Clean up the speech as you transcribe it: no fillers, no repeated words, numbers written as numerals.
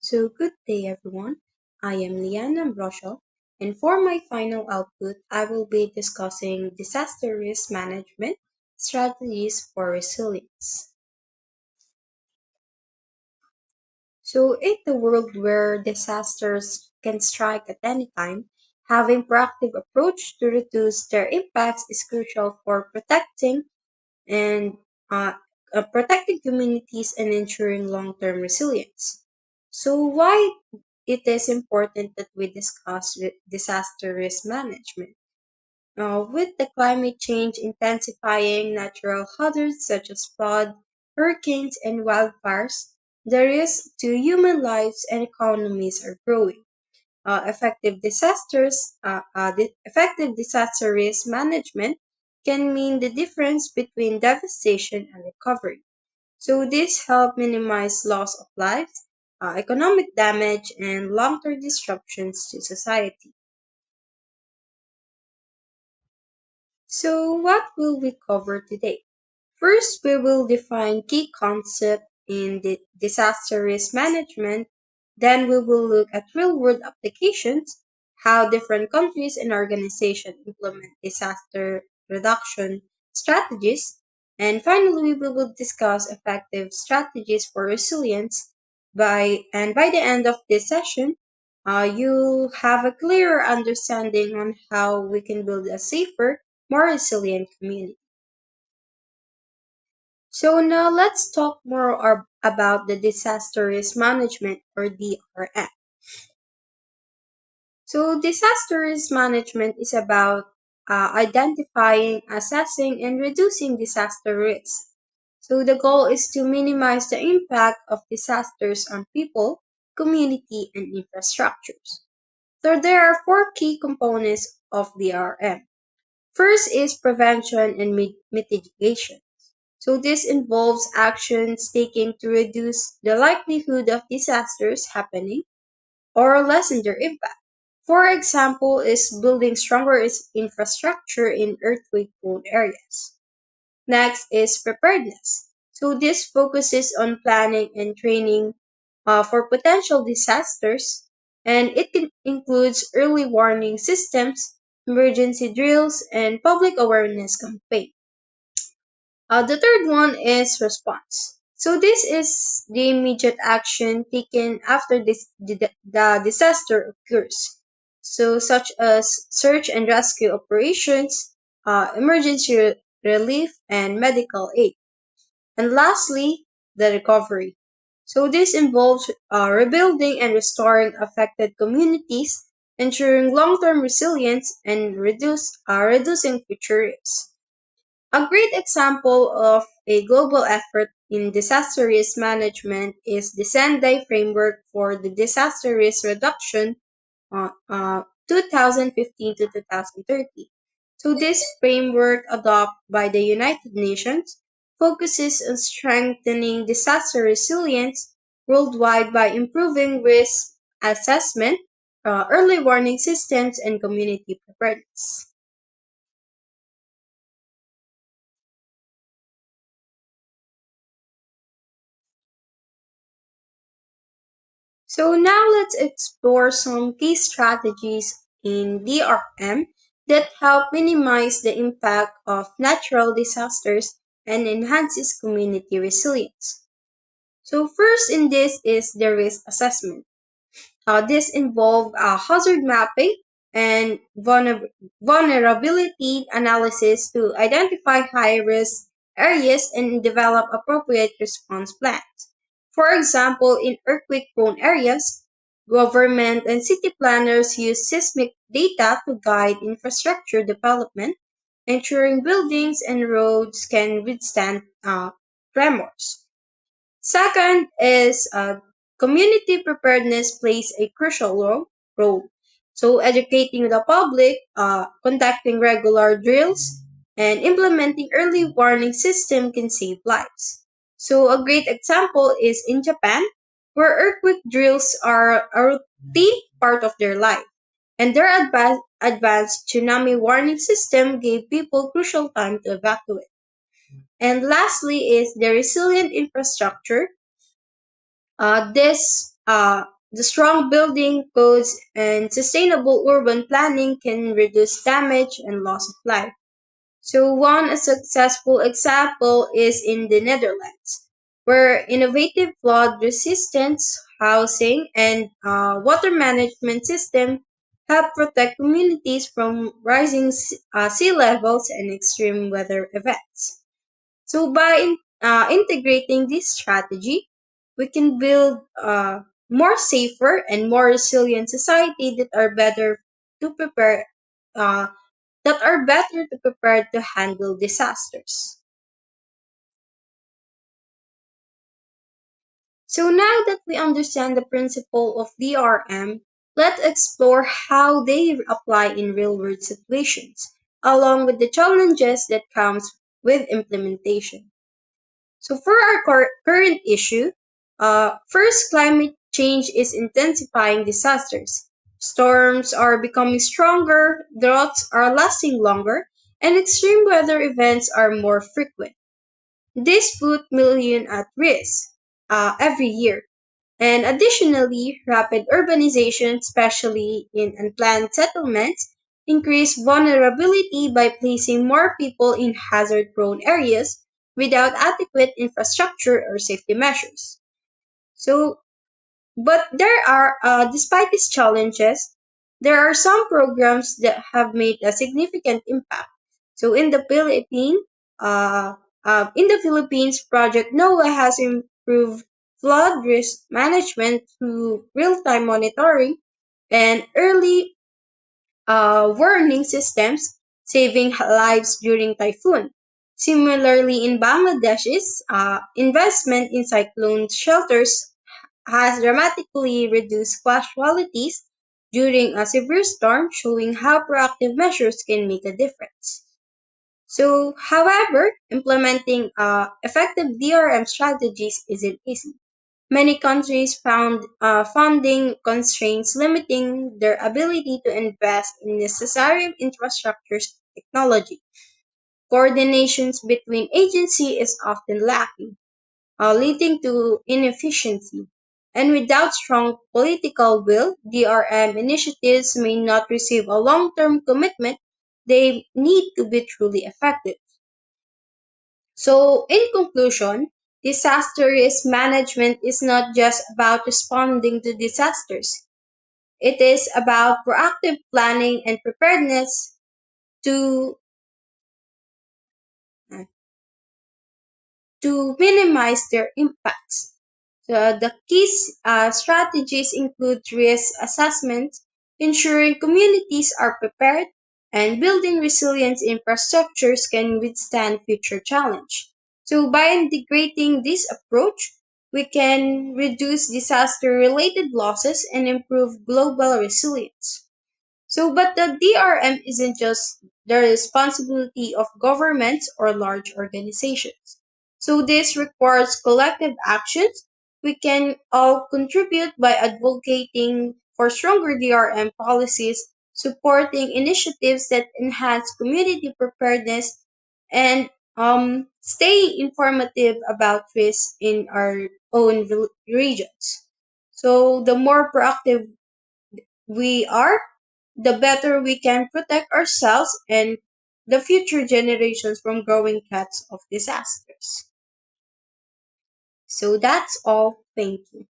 So, good day everyone. I am Liana Ambrosio, and for my final output, I will be discussing disaster risk management strategies for resilience. So, in the world where disasters can strike at any time, having proactive approach to reduce their impacts is crucial for and uh, protecting communities and ensuring long-term resilience. So, why it is important that we discuss disaster risk management? With the climate change intensifying, natural hazards such as flood, hurricanes, and wildfires, the risks to human lives and economies are growing. Effective disaster risk management can mean the difference between devastation and recovery. So this help minimize loss of lives, economic damage, and long-term disruptions to society. So what will we cover today? First, we will define key concepts in the disaster risk management. Then we will look at real-world applications, how different countries and organizations implement disaster reduction strategies. And finally, we will discuss effective strategies for resilience. By the end of this session, you have a clearer understanding on how we can build a safer, more resilient community. So now let's talk more about the disaster risk management or DRM. So disaster risk management is about identifying, assessing, and reducing disaster risk. So the goal is to minimize the impact of disasters on people, community, and infrastructures. So there are four key components of DRM. First is prevention and mitigation. So this involves actions taken to reduce the likelihood of disasters happening or lessen their impact. For example, is building stronger infrastructure in earthquake-prone areas. Next is preparedness. So this focuses on planning and training for potential disasters, and includes early warning systems, emergency drills, and public awareness campaigns. The third one is response. So this is the immediate action taken after the disaster occurs. So such as search and rescue operations, emergency relief, and medical aid. And lastly, the recovery. So this involves rebuilding and restoring affected communities, ensuring long-term resilience and reducing future risks. A great example of a global effort in disaster risk management is the Sendai Framework for the Disaster Risk Reduction 2015 to 2030. So this framework adopted by the United Nations focuses on strengthening disaster resilience worldwide by improving risk assessment, early warning systems, and community preparedness. So now let's explore some key strategies in DRM that help minimize the impact of natural disasters and enhances community resilience. So first in this is the risk assessment. This involves hazard mapping and vulnerability analysis to identify high-risk areas and develop appropriate response plans. For example, in earthquake-prone areas, government and city planners use seismic data to guide infrastructure development, ensuring buildings and roads can withstand tremors. Second is community preparedness plays a crucial role. So educating the public, conducting regular drills, and implementing early warning system can save lives. So a great example is in Japan, where earthquake drills are a routine part of their life, and their advanced tsunami warning system gave people crucial time to evacuate. And lastly is the resilient infrastructure. This The strong building codes and sustainable urban planning can reduce damage and loss of life. So one successful example is in the Netherlands, where innovative flood resistance housing and water management system help protect communities from rising sea levels and extreme weather events. So by integrating this strategy, we can build a more safer and more resilient society uh, that are better to prepare to handle disasters. So now that we understand the principle of DRM, let's explore how they apply in real-world situations, along with the challenges that comes with implementation. So for our current issue, first, climate change is intensifying disasters. Storms are becoming stronger, droughts are lasting longer, and extreme weather events are more frequent. This put millions at risk every year. And additionally, rapid urbanization, especially in unplanned settlements, increase vulnerability by placing more people in hazard-prone areas without adequate infrastructure or safety measures. So, but despite these challenges, there are some programs that have made a significant impact. So uh, in the Philippines, Project NOAA has improved flood risk management through real-time monitoring and early warning systems, saving lives during typhoon. Similarly, in Bangladesh's investment in cyclone shelters has dramatically reduced casualties during a severe storm, showing how proactive measures can make a difference. So, however, implementing effective DRM strategies isn't easy. Many countries found funding constraints limiting their ability to invest in necessary infrastructure technology. Coordinations between agencies is often lacking, leading to inefficiency. And without strong political will, DRM initiatives may not receive a long-term commitment they need to be truly effective. So, in conclusion, disaster risk management is not just about responding to disasters. It is about proactive planning and preparedness to to minimize their impacts. So the key strategies include risk assessment, ensuring communities are prepared, and building resilient infrastructures can withstand future challenge. So by integrating this approach, we can reduce disaster-related losses and improve global resilience. So, but the DRM isn't just the responsibility of governments or large organizations. So, this requires collective actions. We can all contribute by advocating for stronger DRM policies, supporting initiatives that enhance community preparedness, and stay informative about risks in our own regions. So, the more proactive we are, the better we can protect ourselves and the future generations from growing threats of disasters. So that's all. Thank you.